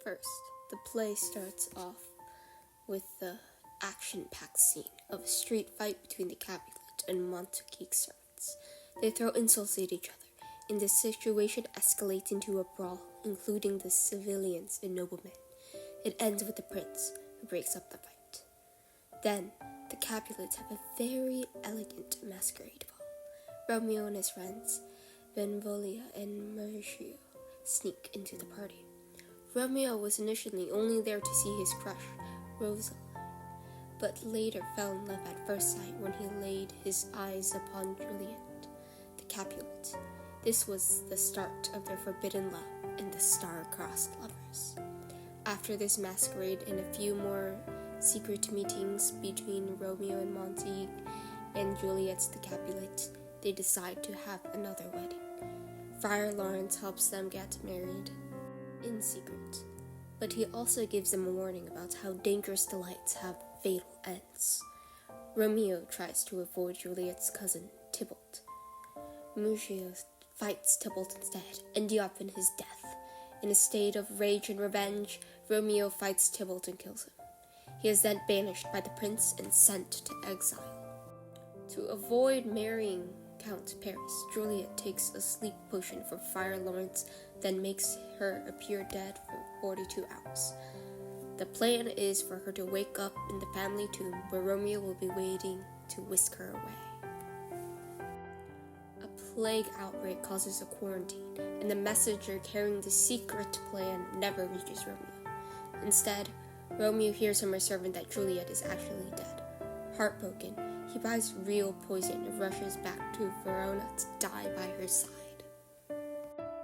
First, the play starts off with the action-packed scene of a street fight between the Capulet and Montague servants. They throw insults at each other, and the situation escalates into a brawl, including the civilians and noblemen. It ends with the prince, who breaks up the fight. Then, the Capulets have a very elegant masquerade ball. Romeo and his friends, Benvolio and Mercutio, sneak into the party. Romeo was initially only there to see his crush, Rosaline, but later fell in love at first sight when he laid his eyes upon Juliet, the Capulet. This was the start of their forbidden love and the star-crossed lovers. After this masquerade and a few more secret meetings between Romeo and Montague and Juliet the Capulet, they decide to have another wedding. Friar Lawrence helps them get married in secret, but he also gives them a warning about how dangerous delights have fatal ends. Romeo tries to avoid Juliet's cousin, Tybalt. Mercutio fights Tybalt instead, ending up in his death. In a state of rage and revenge, Romeo fights Tybalt and kills him. He is then banished by the prince and sent to exile. To avoid marrying Count Paris, Juliet takes a sleep potion from Friar Lawrence, then makes her appear dead for 42 hours. The plan is for her to wake up in the family tomb where Romeo will be waiting to whisk her away. A plague outbreak causes a quarantine, and the messenger carrying the secret plan never reaches Romeo. Instead, Romeo hears from a servant that Juliet is actually dead. Heartbroken, he buys real poison and rushes back to Verona to die by her side.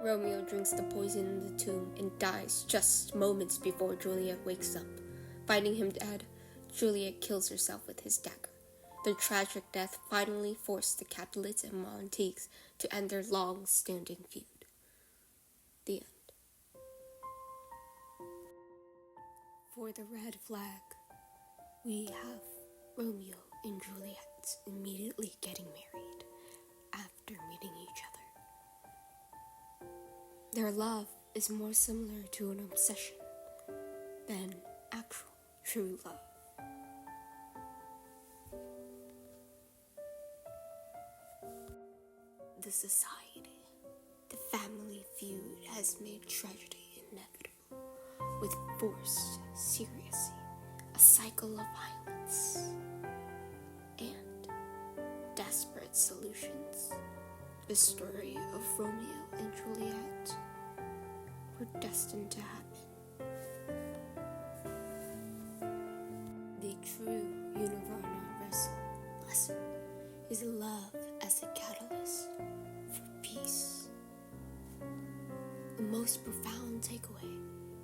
Romeo drinks the poison in the tomb and dies just moments before Juliet wakes up. Finding him dead, Juliet kills herself with his dagger. Their tragic death finally forced the Capulets and Montagues to end their long-standing feud. The end. For the red flag, we have Romeo and Juliet immediately getting married after meeting each other. Their love is more similar to an obsession than actual true love. The society, the family feud has made tragedy inevitable, with forced secrecy, a cycle of violence, and desperate solutions. The story of Romeo and Juliet were destined to happen. The true universal lesson is love as a catalyst for peace. The most profound takeaway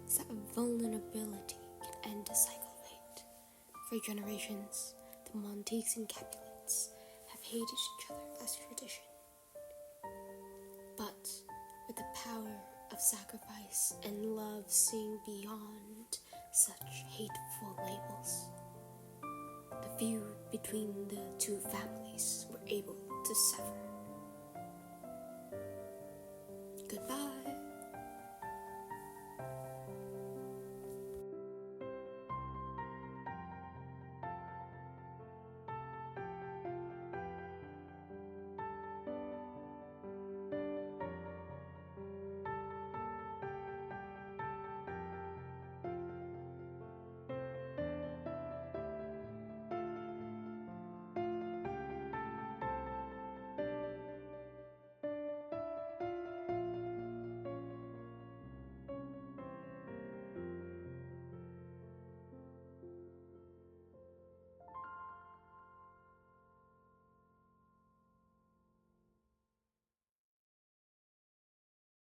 is that vulnerability can end a cycle of hate. For generations, the Montagues and Capulets have hated each other as tradition. But with the power of sacrifice and love seeing beyond such hateful labels, the feud between the two families were able to sever. Goodbye.